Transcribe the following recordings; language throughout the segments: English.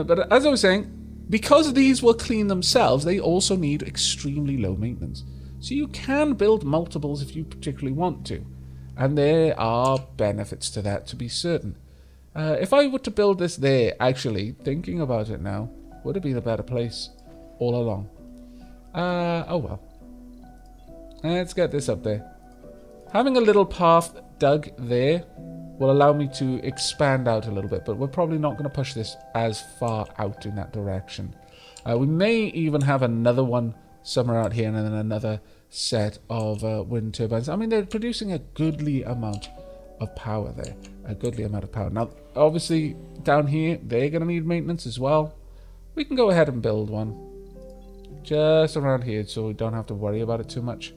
But as I was saying, because these will clean themselves, they also need extremely low maintenance. So you can build multiples if you particularly want to. And there are benefits to that, to be certain. If I were to build this there, actually, thinking about it now, would have been a better place all along. Oh well. Let's get this up there. Having a little path dug there will allow me to expand out a little bit, but we're probably not going to push this as far out in that direction. We may even have another one somewhere out here and then another set of wind turbines. I mean, they're producing a goodly amount of power there. A goodly amount of power. Now, obviously, down here, they're going to need maintenance as well. We can go ahead and build one. Just around here, so we don't have to worry about it too much.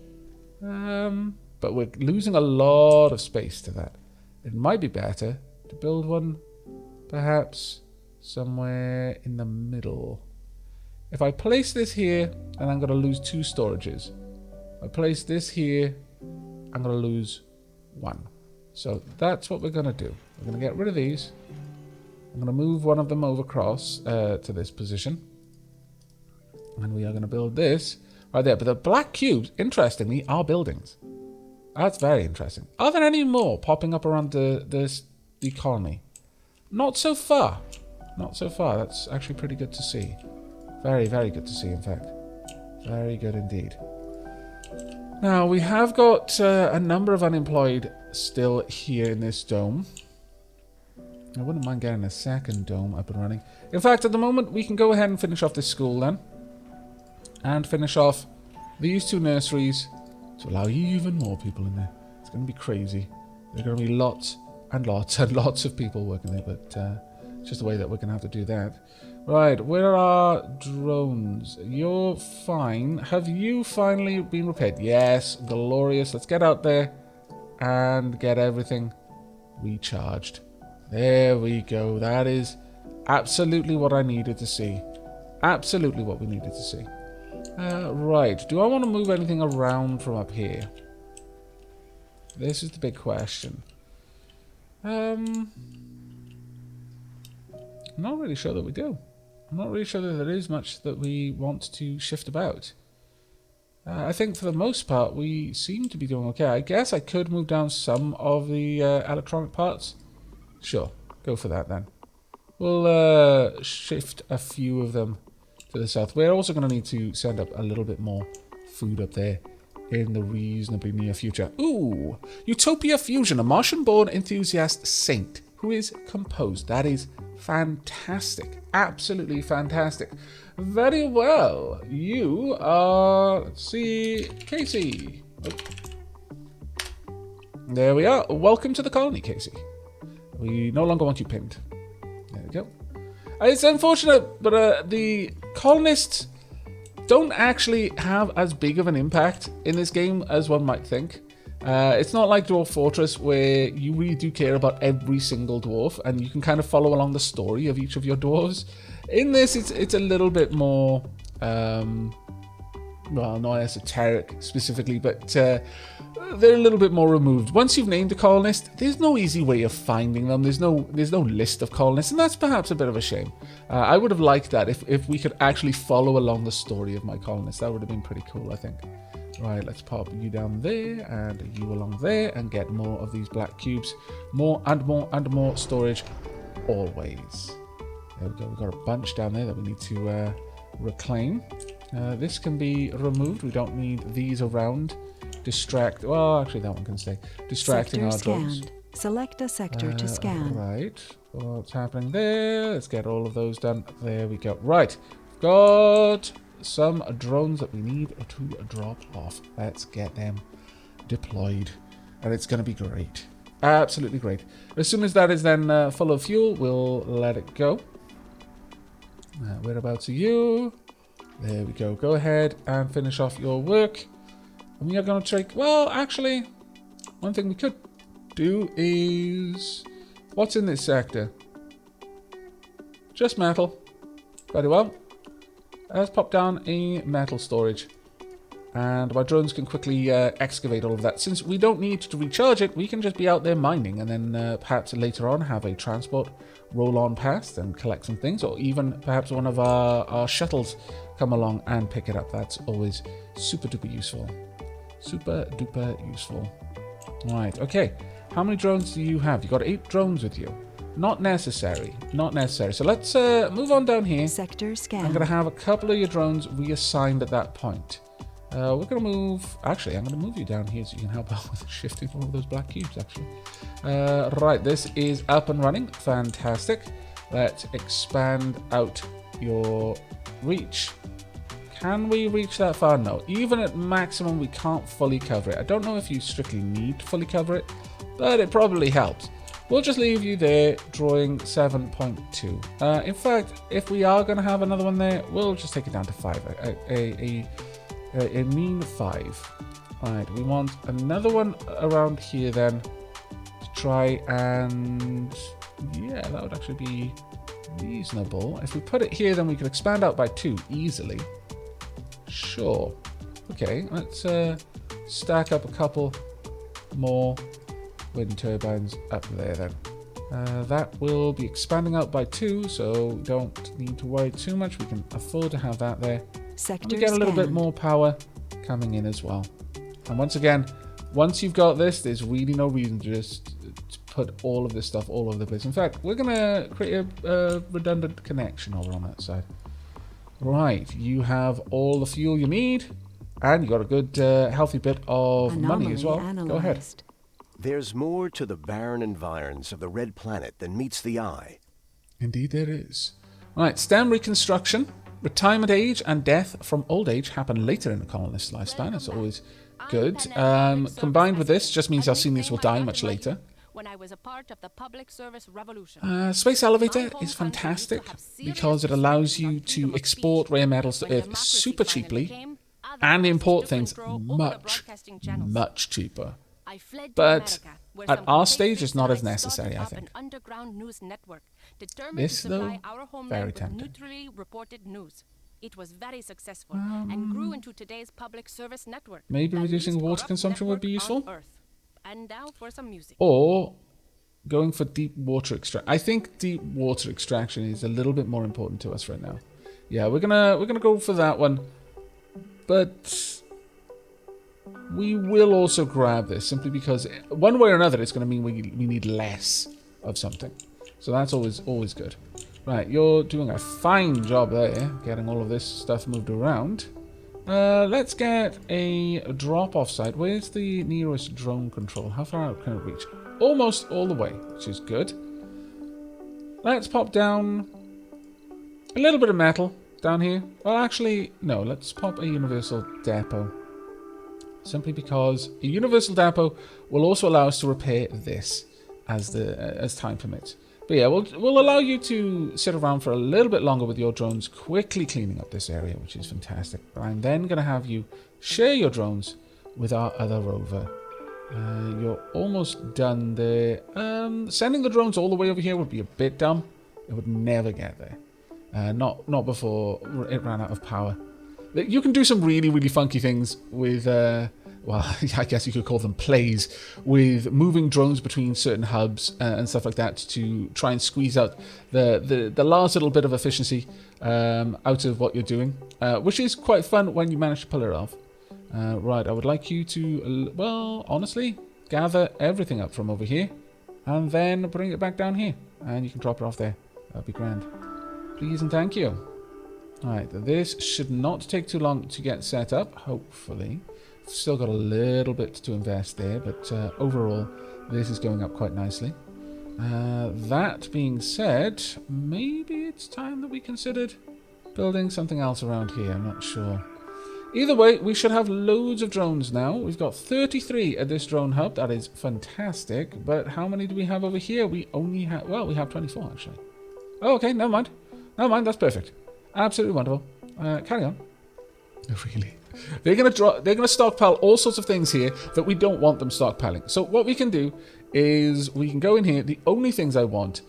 But we're losing a lot of space to that. It might be better to build one, perhaps, somewhere in the middle. If I place this here, then I'm going to lose 2 storages. If I place this here, I'm going to lose 1. So that's what we're going to do. We're going to get rid of these. I'm going to move one of them over across to this position. And we are going to build this right there. But the black cubes, interestingly, are buildings. That's very interesting. Are there any more popping up around the colony? Not so far. Not so far. That's actually pretty good to see. Very, very good to see, in fact. Very good indeed. Now, we have got a number of unemployed still here in this dome. I wouldn't mind getting a second dome up and running. In fact, at the moment, we can go ahead and finish off this school then. And finish off these 2 nurseries to allow even more people in there. It's going to be crazy. There are going to be lots and lots and lots of people working there, but it's just the way that we're going to have to do that. Right, where are drones? You're fine. Have you finally been repaired? Yes, glorious. Let's get out there and get everything recharged. There we go. That is absolutely what I needed to see. Absolutely what we needed to see. Right, do I want to move anything around from up here? This is the big question. I'm not really sure that we do. I'm not really sure that there is much that we want to shift about. I think for the most part we seem to be doing okay. I guess I could move down some of the electronic parts. Sure, go for that then. We'll shift a few of them to the south. We're also going to need to send up a little bit more food up there in the reasonably near future. Ooh! Utopia Fusion, a Martian-born enthusiast saint who is composed. That is fantastic. Absolutely fantastic. Very well. You are, let's see, Casey. Oh. There we are. Welcome to the colony, Casey. We no longer want you pinned. There we go. It's unfortunate, but the colonists don't actually have as big of an impact in this game as one might think. It's not like Dwarf Fortress where you really do care about every single dwarf and you can kind of follow along the story of each of your dwarves. In this, it's a little bit more, well, not esoteric specifically, but they're a little bit more removed. Once you've named a colonist, there's no easy way of finding them. There's no list of colonists, and that's perhaps a bit of a shame. I would have liked that if we could actually follow along the story of my colonists. That would have been pretty cool, I think. Right, let's pop you down there and you along there and get more of these black cubes. More and more and more storage always. There we go. We've got a bunch down there that we need to reclaim. This can be removed. We don't need these around. Well, actually that one can stay. Distracting sector our drones. Scanned. Select a sector to scan. Right. What's happening there? Let's get all of those done. There we go. Right. Got some drones that we need to drop off. Let's get them deployed. And it's going to be great. Absolutely great. As soon as that is then full of fuel, we'll let it go. Whereabouts are you? There we go. Go ahead and finish off your work. And we are going to take... Well, actually, one thing we could do is... What's in this sector? Just metal. Very well. Let's pop down a metal storage. And my drones can quickly excavate all of that. Since we don't need to recharge it, we can just be out there mining, and then perhaps later on have a transport roll on past and collect some things, or even perhaps one of our shuttles come along and pick it up. That's always super duper useful. Super duper useful. Right, okay. How many drones do you have? You got 8 drones with you. Not necessary. Not necessary. So let's move on down here. Sector scan. I'm going to have a couple of your drones reassigned at that point. We're going to move... Actually, I'm going to move you down here so you can help out with shifting all of those black cubes, actually. Right, this is up and running. Fantastic. Let's expand out your reach. Can we reach that far? No. Even at maximum, we can't fully cover it. I don't know if you strictly need to fully cover it, but it probably helps. We'll just leave you there, drawing 7.2. In fact, if we are going to have another one there, we'll just take it down to 5. A mean 5. Alright, we want another one around here then to try and... Yeah, that would actually be reasonable. If we put it here, then we can expand out by 2 easily. Sure. Okay, let's stack up a couple more wind turbines up there then. That will be expanding out by 2, so don't need to worry too much. We can afford to have that there. Sector we get a little bit more power coming in as well. And once again, once you've got this, there's really no reason to just put all of this stuff all over the place. In fact, we're going to create a redundant connection over on that side. Right, you have all the fuel you need, and you got a good healthy bit of money as well. Go ahead. There's more to the barren environs of the Red Planet than meets the eye. Indeed there is. Right, STEM reconstruction. Retirement age and death from old age happen later in the colonist's lifespan. It's always good. Combined with this, just means our seniors will die much later. When I was a part of the public service revolution. Space Elevator is fantastic because it allows you to export rare metals to Earth super cheaply and import things much cheaper. But at our stage, it's not as necessary, I think. This, though, very tempting. It was very successful and grew into today's public service network. Maybe reducing water consumption would be useful? And now for some music. Or going for deep water extraction. I think deep water extraction is a little bit more important to us right now. Yeah, we're gonna go for that one. But we will also grab this simply because one way or another it's going to mean we need less of something. So that's always good. Right, you're doing a fine job there, getting all of this stuff moved around. Let's get a drop-off site. Where's the nearest drone control? How far out can it reach? Almost all the way, which is good. Let's pop down a little bit of metal down here. Well, actually, no. Let's pop a universal depot. Simply because a universal depot will also allow us to repair this as time permits. But yeah, we'll allow you to sit around for a little bit longer with your drones, quickly cleaning up this area, which is fantastic. But I'm then going to have you share your drones with our other rover. You're almost done there. Sending the drones all the way over here would be a bit dumb. It would never get there. Not before it ran out of power. You can do some really funky things with, well, I guess you could call them plays, with moving drones between certain hubs and stuff like that to try and squeeze out the last little bit of efficiency out of what you're doing, which is quite fun when you manage to pull it off. Right, I would like you to, well, honestly, gather everything up from over here and then bring it back down here, and you can drop it off there. That'd be grand. Please and thank you. Alright, this should not take too long to get set up, hopefully. Still got a little bit to invest there, but overall, this is going up quite nicely. That being said, maybe it's time that we considered building something else around here, I'm not sure. Either way, we should have loads of drones now. We've got 33 at this drone hub, that is fantastic, but how many do we have over here? We only have, well, we have 24 actually. Oh, okay, never mind, that's perfect. Absolutely wonderful. Carry on. Really? They're gonna stockpile all sorts of things here that we don't want them stockpiling. So what we can do is we can go in here. The only things I want: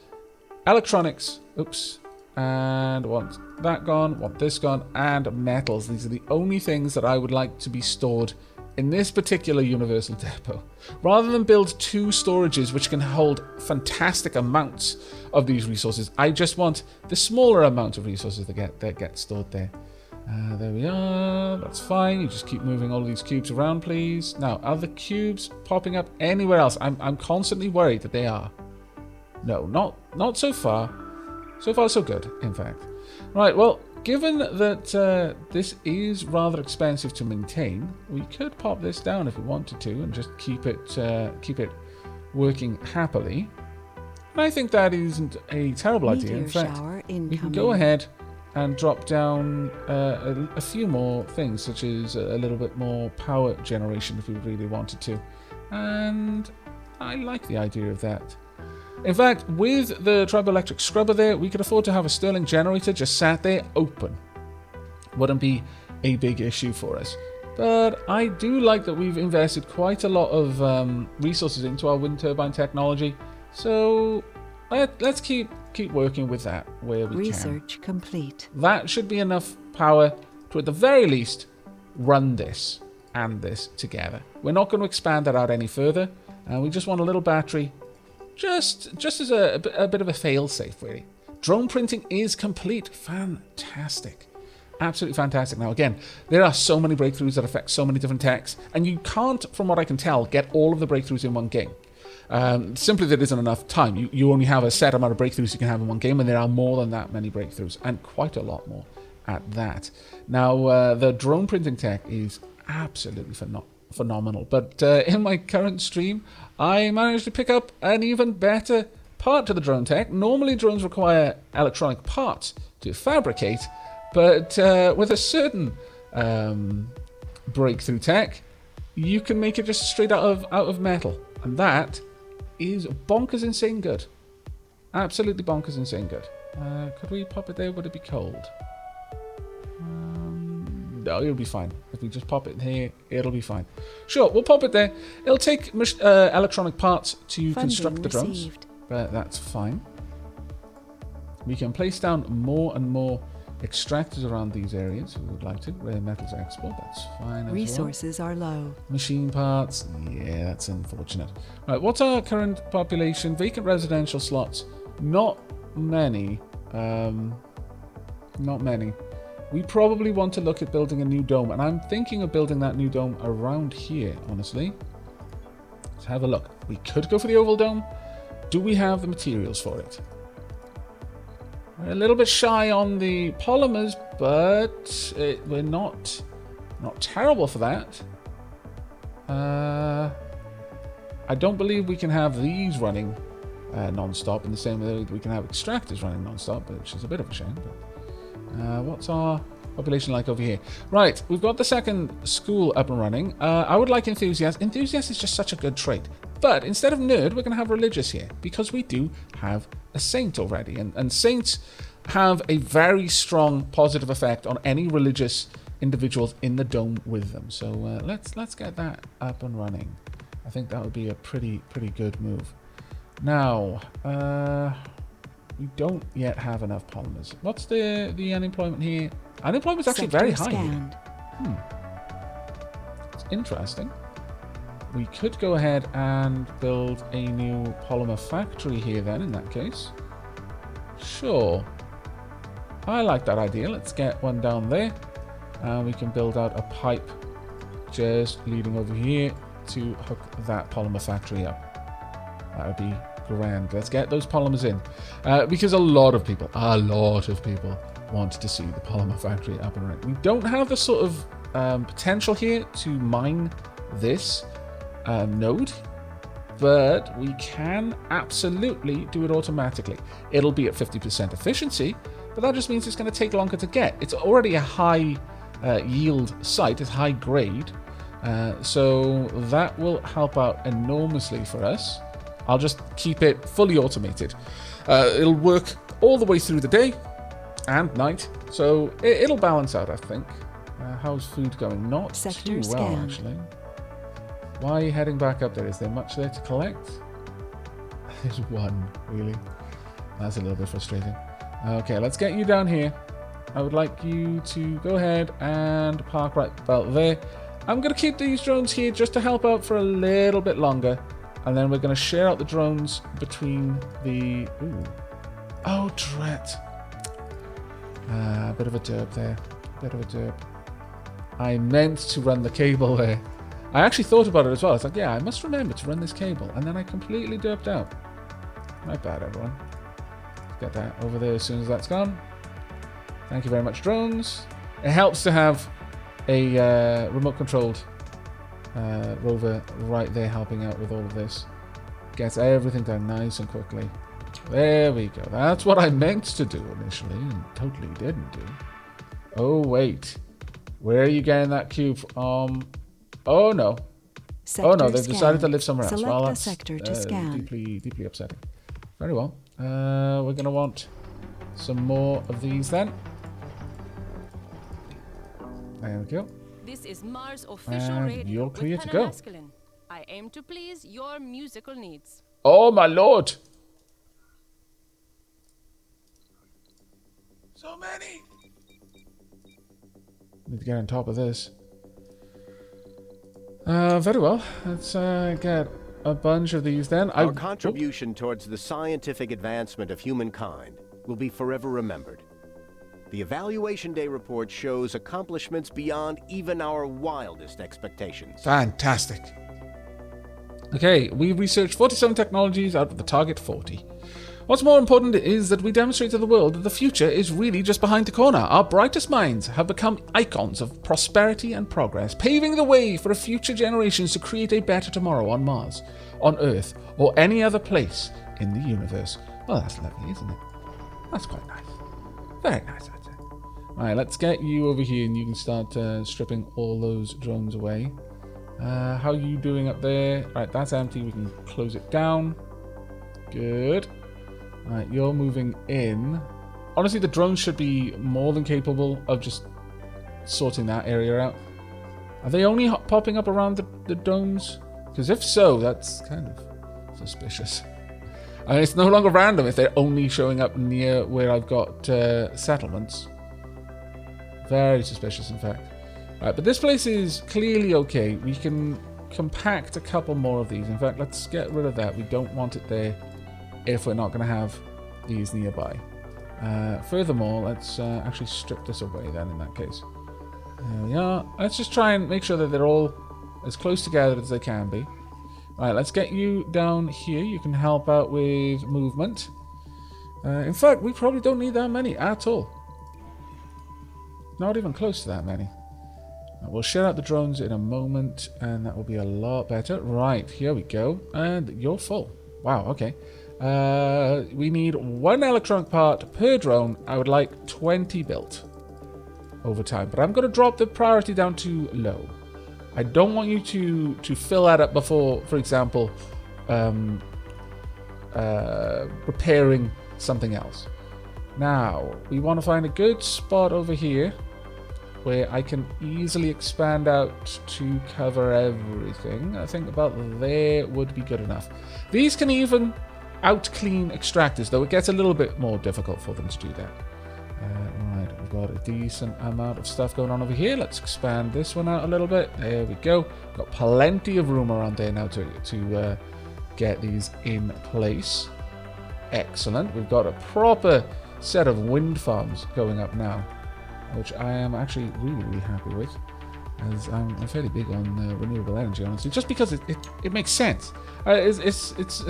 electronics. Oops. and want that gone, want this gone, and metals. These are the only things that I would like to be stored in this particular universal depot. Rather than build 2 storages which can hold fantastic amounts of these resources, I just want the smaller amount of resources that get stored there. There we are. That's fine. You just keep moving all of these cubes around, please. Now, are the cubes popping up anywhere else? I'm constantly worried that they are. No, not so far. So far, so good, in fact. Right, well, given that this is rather expensive to maintain, we could pop this down if we wanted to and just keep it working happily. And I think that isn't a terrible idea. In fact, we can go ahead and drop down a few more things, such as a little bit more power generation if we really wanted to. And I like the idea of that. In fact, with the triboelectric scrubber there, we could afford to have a Stirling generator just sat there open. Wouldn't be a big issue for us. But I do like that we've invested quite a lot of resources into our wind turbine technology. So let's keep working with that where we can. Research complete. That should be enough power to, at the very least, run this and this together. We're not going to expand that out any further. We just want a little battery. Just as a bit of a fail-safe, really. Drone printing is complete. Fantastic. Absolutely fantastic. Now, again, there are so many breakthroughs that affect so many different techs, and you can't, from what I can tell, get all of the breakthroughs in one game. Simply, there isn't enough time. You only have a set amount of breakthroughs you can have in one game, and there are more than that many breakthroughs, and quite a lot more at that. Now, the drone printing tech is absolutely phenomenal. But in my current stream, I managed to pick up an even better part to the drone tech. Normally, drones require electronic parts to fabricate, but with a certain breakthrough tech, you can make it just straight out of metal, and that is bonkers insane good. Absolutely bonkers insane good. Could we pop it there? Would it be cold? No, it'll be fine. If we just pop it in here, it'll be fine. Sure, we'll pop it there. It'll take electronic parts to construct the drones, but that's fine. We can place down more and more extractors around these areas if we would like to. Rare metals export, that's fine as Resources are low. Machine parts, yeah, that's unfortunate. Right, what's our current population? Vacant residential slots, not many. Not many. We probably want to look at building a new dome, and I'm thinking of building that new dome around here, honestly. Let's have a look. We could go for the oval dome. Do we have the materials for it? We're a little bit shy on the polymers, but we're not terrible for that. I don't believe we can have these running non-stop in the same way that we can have extractors running non-stop, which is a bit of a shame. But what's our population like over here? Right, we've got the second school up and running. I would like enthusiast. Enthusiast is just such a good trait. But instead of nerd, we're going to have religious here, because we do have a saint already. And saints have a very strong positive effect on any religious individuals in the dome with them. So let's get that up and running. I think that would be a pretty good move. Now, we don't yet have enough polymers. What's the unemployment here? Unemployment's actually very high here. It's interesting. We could go ahead and build a new polymer factory here then, in that case. Sure. I like that idea. Let's get one down there. And we can build out a pipe just leading over here to hook that polymer factory up. That would be grand. Let's get those polymers in. Because a lot of people want to see the polymer factory up and running. We don't have the sort of potential here to mine this node, but we can absolutely do it automatically. It'll be at 50% efficiency, but that just means it's going to take longer to get. It's already a high yield site, it's high grade, so that will help out enormously for us. I'll just keep it fully automated. It'll work all the way through the day and night, so it'll balance out, I think. How's food going? Not too well, actually. Why are you heading back up there? Is there much there to collect? There's one, really. That's a little bit frustrating. Okay, let's get you down here. I would like you to go ahead and park right about there. I'm going to keep these drones here just to help out for a little bit longer. And then we're going to share out the drones between the... Ooh. Oh, drat. A bit of a derp there. Bit of a derp. I meant to run the cable there. I actually thought about it as well. It's like, yeah, I must remember to run this cable. And then I completely derped out. My bad, everyone. Get that over there as soon as that's gone. Thank you very much, drones. It helps to have a remote-controlled rover right there helping out with all of this. Gets everything done nice and quickly. There we go. That's what I meant to do initially and totally didn't do. Oh, wait. Where are you getting that cube from? Oh, no. Sector They've scan. decided to live somewhere else. Select Well, a that's sector to scan. deeply upsetting. Very well. We're going to want some more of these then. There we go. This is Mars official And radio you're with clear to Pen go. and Masculine. I aim to please your musical needs. Oh, my lord. So many. Need to get on top of this. Very well. Let's get a bunch of these then. Our contribution towards the scientific advancement of humankind will be forever remembered. The Evaluation Day report shows accomplishments beyond even our wildest expectations. Fantastic. Okay, we researched 47 technologies out of the target 40. What's more important is that we demonstrate to the world that the future is really just behind the corner. Our brightest minds have become icons of prosperity and progress, paving the way for future generations to create a better tomorrow on Mars, on Earth, or any other place in the universe. Well, that's lovely, isn't it? That's quite nice. Very nice, I'd say. Alright, let's get you over here and you can start stripping all those drones away. How are you doing up there? Right, that's empty. We can close it down. Good. Alright, you're moving in. Honestly, the drones should be more than capable of just sorting that area out. Are they only popping up around the domes? Because if so, that's kind of suspicious. I mean, it's no longer random if they're only showing up near where I've got settlements. Very suspicious, in fact. Right, but this place is clearly okay. We can compact a couple more of these. In fact, let's get rid of that. We don't want it there if we're not going to have these nearby. Furthermore, let's actually strip this away then in that case. There we are. Let's just try and make sure that they're all as close together as they can be. Alright, let's get you down here. You can help out with movement. In fact, we probably don't need that many at all. Not even close to that many. We'll share out the drones in a moment, and that will be a lot better. Right, here we go. And you're full. Wow, okay. We need 1 electronic part per drone. I would like 20 built over time, but I'm going to drop the priority down to low. I don't want you to fill that up before, for example, repairing something else. Now, we want to find a good spot over here where I can easily expand out to cover everything. I think about there would be good enough. These can even out-clean extractors, though it gets a little bit more difficult for them to do that. Right, we've got a decent amount of stuff going on over here. Let's expand this one out a little bit. There we go. Got plenty of room around there now to get these in place. Excellent. We've got a proper set of wind farms going up now, which I am actually really happy with, as I'm fairly big on renewable energy, honestly, just because it makes sense. It's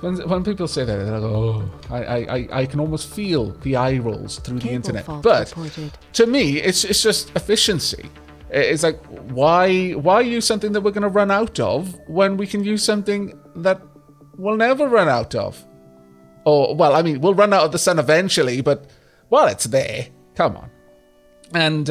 when people say that, they're like, oh, I can almost feel the eye rolls through the internet. But reported. to me, it's just efficiency. It's like, why use something that we're going to run out of when we can use something that we'll never run out of? Or, well, I mean, we'll run out of the sun eventually, but while it's there, come on. And,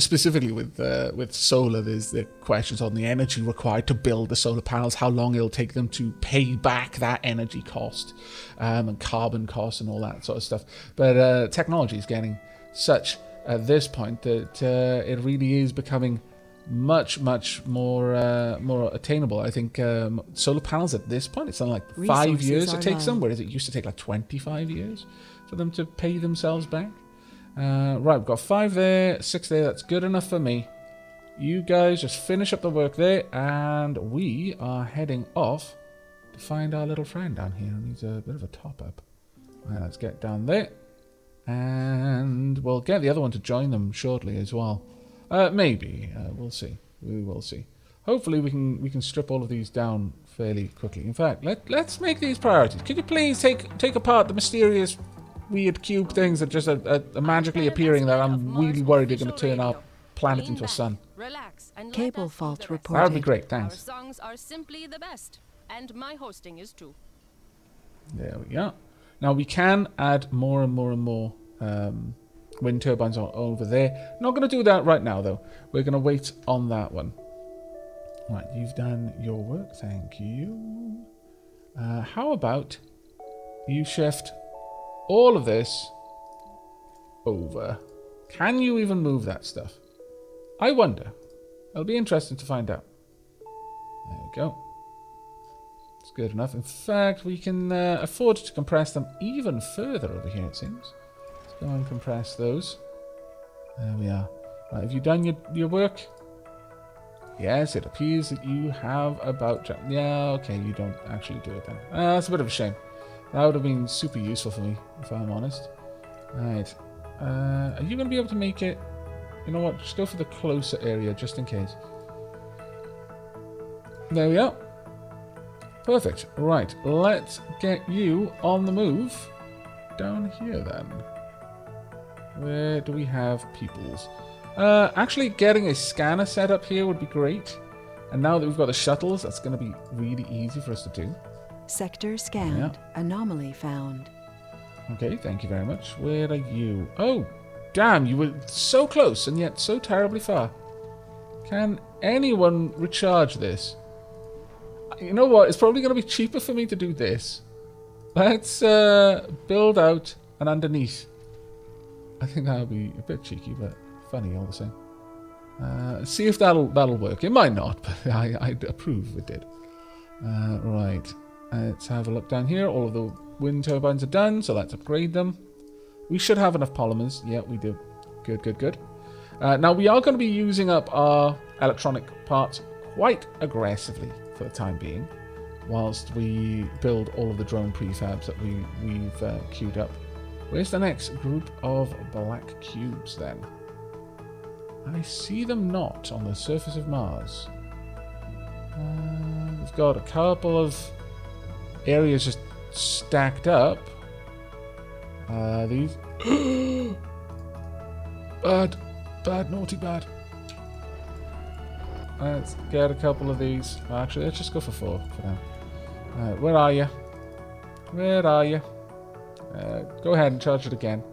specifically with solar, there's the questions on the energy required to build the solar panels, how long it'll take them to pay back that energy cost, and carbon cost and all that sort of stuff. But technology is getting such, at this point, that it really is becoming much more attainable. I think solar panels at this point, it's something like 5 years it takes them, whereas it used to take like 25 years. for them to pay themselves back. Right, we've got 5 there, 6 there. That's good enough for me. You guys just finish up the work there, and we are heading off to find our little friend down here who needs a bit of a top-up. Right, let's get down there. And we'll get the other one to join them shortly as well. Maybe. We'll see. We will see. Hopefully we can strip all of these down fairly quickly. In fact, let's make these priorities. Could you please take apart the mysterious weird cube things that just are magically appearing that I'm really worried are going to turn our planet into a sun. Relax, and Cable fault reported. That would be great, thanks. Our songs are simply the best, and my hosting is too. There we go. Now we can add more and more and more wind turbines over there. Not going to do that right now, though. We're going to wait on that one. Right, you've done your work. Thank you. How about you shift all of this over? Can you even move that stuff? I wonder. It'll be interesting to find out. There we go. It's good enough. In fact, we can afford to compress them even further over here, it seems. Let's go and compress those. There we are. Right, have you done your work? Yes, it appears that you have about... Yeah, okay, you don't actually do it then. That's a bit of a shame. That would have been super useful for me, if I'm honest. Right. Are you going to be able to make it... You know what? Just go for the closer area, just in case. There we are. Perfect. Right. Let's get you on the move. Down here, then. Where do we have peoples? Actually, getting a scanner set up here would be great. And now that we've got the shuttles, that's going to be really easy for us to do. Sector scanned. Yeah. Anomaly found. Okay, thank you very much. Where are you? Oh, damn, you were so close and yet so terribly far. Can anyone recharge this? You know what? It's probably going to be cheaper for me to do this. Let's build out an underneath. I think that would be a bit cheeky, but funny all the same. See if that'll work. It might not, but I'd approve if it did. Right. Let's have a look down here. All of the wind turbines are done, so let's upgrade them. We should have enough polymers. Yeah, we do. Good, good, good. Now, we are going to be using up our electronic parts quite aggressively for the time being, whilst we build all of the drone prefabs that we've queued up. Where's the next group of black cubes, then? I see them not on the surface of Mars. We've got a couple of areas just stacked up. These... Bad, naughty, bad. Let's get a couple of these. Actually, let's just go for 4 for now. Where are you? Where are you? Go ahead and charge it again.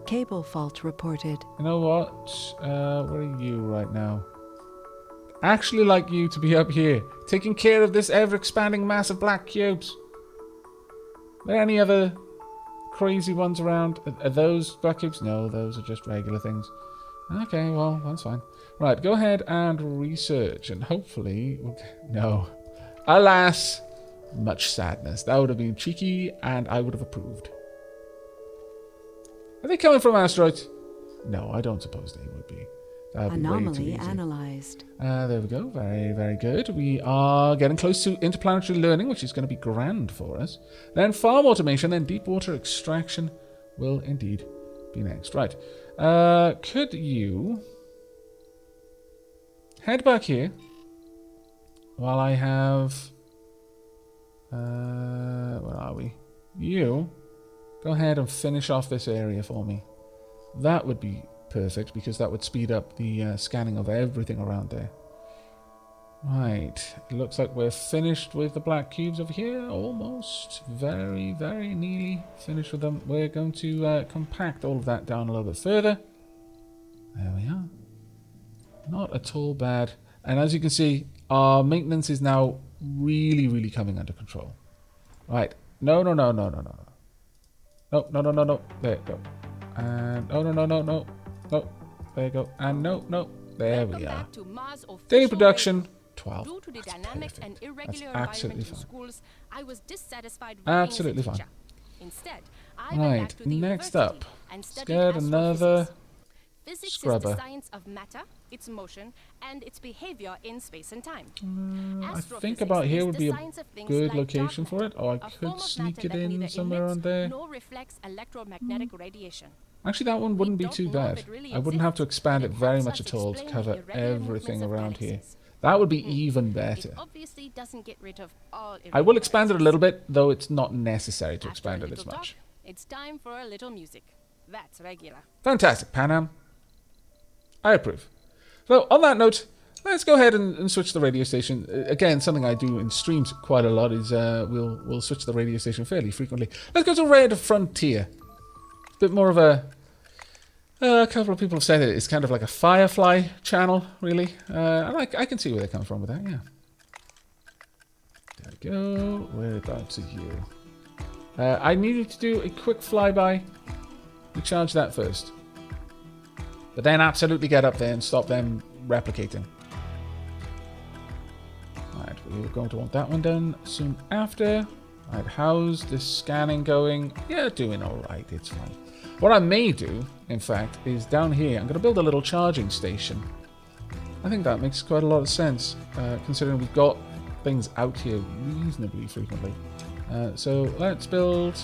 Cable fault reported. You know what? Where are you right now? Actually like you to be up here, taking care of this ever-expanding mass of black cubes. Are there any other crazy ones around? Are those black cubes? No, those are just regular things. Okay, well, that's fine. Right, go ahead and research, and hopefully... No. Alas, much sadness. That would have been cheeky, and I would have approved. Are they coming from asteroids? No, I don't suppose they would be. That would be way too Anomaly easy. analyzed. There we go. Very, very good. We are getting close to interplanetary learning, which is going to be grand for us. Then farm automation, then deep water extraction will indeed be next. Right. Could you head back here while I have... where are we? You go ahead and finish off this area for me. That would be perfect, because that would speed up the scanning of everything around there. Right. It looks like we're finished with the black cubes over here. Almost. Very, very nearly finished with them. We're going to compact all of that down a little bit further. There we are. Not at all bad. And as you can see, our maintenance is now really, really coming under control. Right. No, no, no, no, no, no. No, no, no, no, no. There you go. And no, no, no, no, no. No. There you go. And no, no. There we are. Daily production, 12. Due to the That's dynamic perfect. and That's irregular absolutely environment in fine. schools, I was dissatisfied with Absolutely being as a fine. teacher. Instead, I went Right, back to the next university up. and Let's studied get another astrophysics. Physics scrubber. is the science of matter, its motion, and its behavior in space and time. I think Astrophysics about here is would the be a science of things good like location dark for it. matter, Or I a form could of sneak matter it that in neither somewhere emits around there. nor reflects electromagnetic radiation. Actually, that one wouldn't be don't too know if bad. it really I wouldn't have to exists, expand but it it very helps much us at all to explain the cover irregular movements everything of around here. galaxies. That would be even better. It obviously doesn't get rid of all I will expand it a irregularities. little bit, though it's not necessary to After a expand it little as much. talk, it's time for a little music. That's regular. Fantastic, Panam. I approve. So, on that note, let's go ahead and switch the radio station. Again, something I do in streams quite a lot is we'll switch the radio station fairly frequently. Let's go to Red Frontier. It's a bit more of a couple of people have said it's kind of like a Firefly channel, really. And I can see where they come from with that, yeah. There we go. Whereabouts are you? I needed to do a quick flyby. Recharge that first. But then absolutely get up there and stop them replicating. Right, we're going to want that one done soon after. Right, how's this scanning going? Yeah, doing alright, it's fine. What I may do, in fact, is down here, I'm going to build a little charging station. I think that makes quite a lot of sense, considering we've got things out here reasonably frequently. So let's build...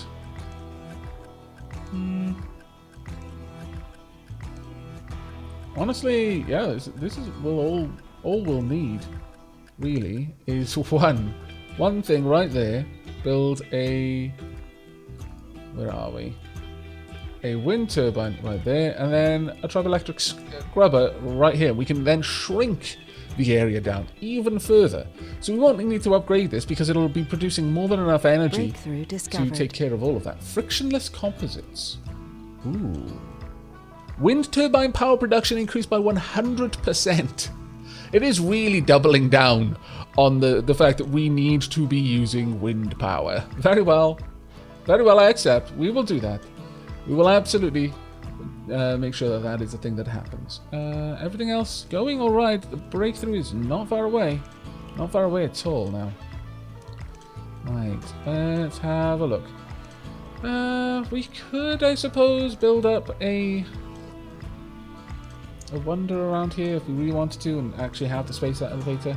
Honestly, yeah, this is all we'll need, really, is one thing right there. Build a... Where are we? A wind turbine right there, and then a triboelectric scrubber right here. We can then shrink the area down even further. So we won't need to upgrade this because it'll be producing more than enough energy Breakthrough to discovered. take care of all of that. Frictionless composites. Ooh. Wind turbine power production increased by 100%. It is really doubling down on the fact that we need to be using wind power. Very well. Very well, I accept. We will do that. We will absolutely make sure that that is a thing that happens. Everything else going all right. The breakthrough is not far away. Not far away at all now. Right, let's have a look. We could, I suppose, build up a wonder around here if we really wanted to and actually have the space elevator.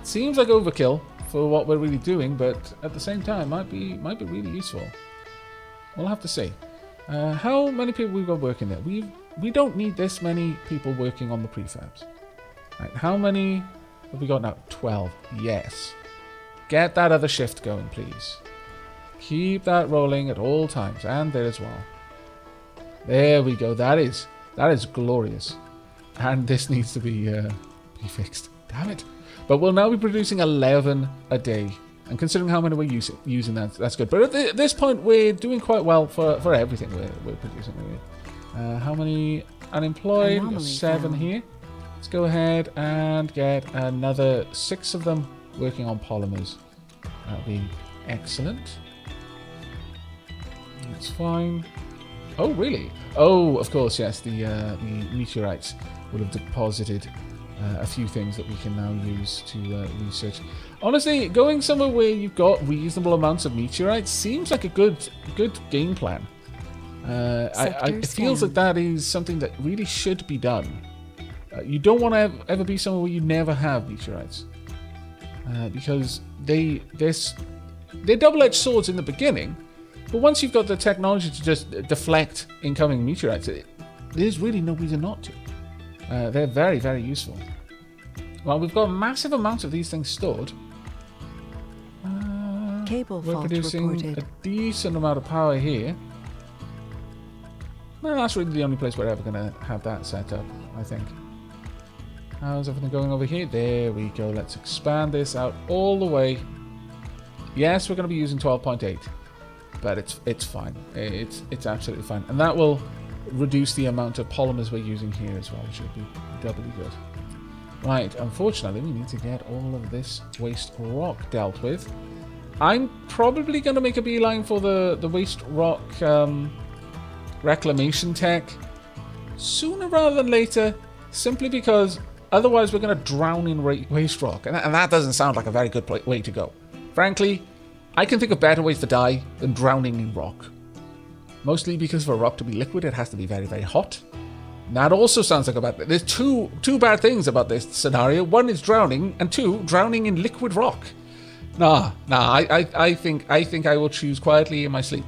Seems like overkill for what we're really doing, but at the same time might be really useful. We'll have to see. How many people we've got working there? We don't need this many people working on the prefabs. Right, how many have we got now? 12. Yes. Get that other shift going, please. Keep that rolling at all times, and there as well. There we go. That is glorious. And this needs to be fixed. Damn it. But we'll now be producing 11 a day. And considering how many we're using that's good. But at this point, we're doing quite well for everything we're producing. How many unemployed? Anomaly 7 found. here. Let's go ahead and get another 6 of them working on polymers. That'll be excellent. That's fine. Oh, really? Oh, of course, yes. The meteorites will have deposited a few things that we can now use to research. Honestly, going somewhere where you've got reasonable amounts of meteorites seems like a good game plan. It feels like that is something that really should be done. You don't want to ever be somewhere where you never have meteorites. Because they're double-edged swords in the beginning, but once you've got the technology to just deflect incoming meteorites, there's really no reason not to. They're very, very useful. Well, we've got massive amounts of these things stored. Cable We're fault producing reported. a decent amount of power here. Well, that's really the only place we're ever going to have that set up, I think. How's everything going over here? There we go. Let's expand this out all the way. Yes, we're going to be using 12.8, but it's fine. It's absolutely fine, and that will reduce the amount of polymers we're using here as well, which will be doubly good. Right, unfortunately, we need to get all of this waste rock dealt with. I'm probably going to make a beeline for the waste rock reclamation tech sooner rather than later, simply because otherwise we're going to drown in waste rock, and that doesn't sound like a very good way to go. Frankly, I can think of better ways to die than drowning in rock. Mostly because for a rock to be liquid, it has to be very, very hot. And that also sounds like a bad thing. There's two bad things about this scenario. One is drowning, and two, drowning in liquid rock. Nah. I think I will choose quietly in my sleep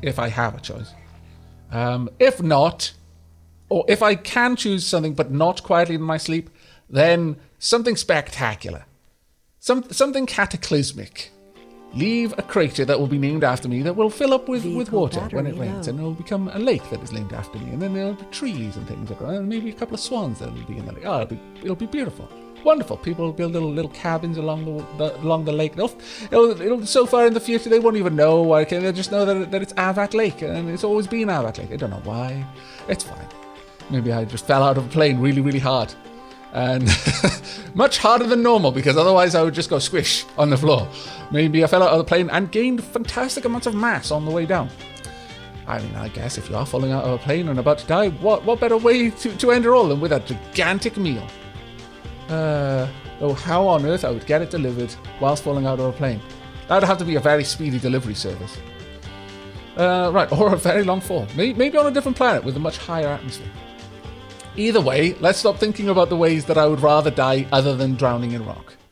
if I have a choice. If not, or if I can choose something but not quietly in my sleep, then something spectacular, something cataclysmic. Leave a crater that will be named after me that will fill up with water when it rains, and it will become a lake that is named after me, and then there'll be trees and things, and maybe a couple of swans that will be in the lake. Oh, it'll be beautiful. Wonderful. People will build little cabins along the lake. It'll so far in the future they won't even know why. They'll just know that it's Aavak Lake, and it's always been Aavak Lake. I don't know why. It's fine. Maybe I just fell out of a plane really, really hard, and much harder than normal, because otherwise I would just go squish on the floor. Maybe I fell out of the plane and gained fantastic amounts of mass on the way down. I mean, I guess if you are falling out of a plane and about to die, what better way to end it all than with a gigantic meal? Though how on earth I would get it delivered whilst falling out of a plane? That would have to be a very speedy delivery service. Right, or a very long fall. Maybe on a different planet with a much higher atmosphere. Either way, let's stop thinking about the ways that I would rather die other than drowning in rock.